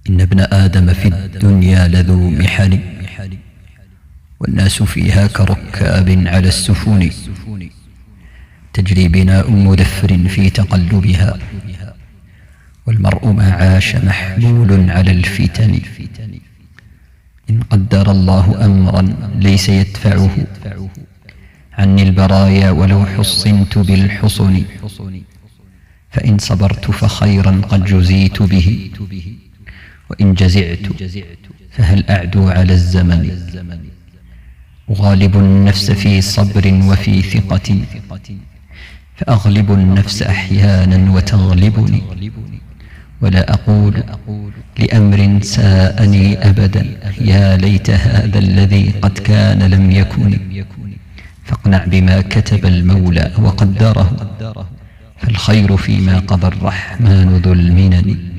إن ابن آدم في الدنيا لذو محن، والناس فيها كركاب على السفن، تجري بناء مدفر في تقلبها، والمرء ما عاش محمول على الفتن. إن قدر الله أمرا ليس يدفعه عني البرايا ولو حصنت بالحصن، فإن صبرت فخيرا قد جزيت به، وإن جزعت فهل أعدو على الزمن. أغالب النفس في صبر وفي ثقة، فأغلب النفس أحيانا وتغلبني، ولا أقول لأمر ساءني أبدا يا ليت هذا الذي قد كان لم يكن. فاقنع بما كتب المولى وقدره، فالخير فيما قضى الرحمن ذو المنن.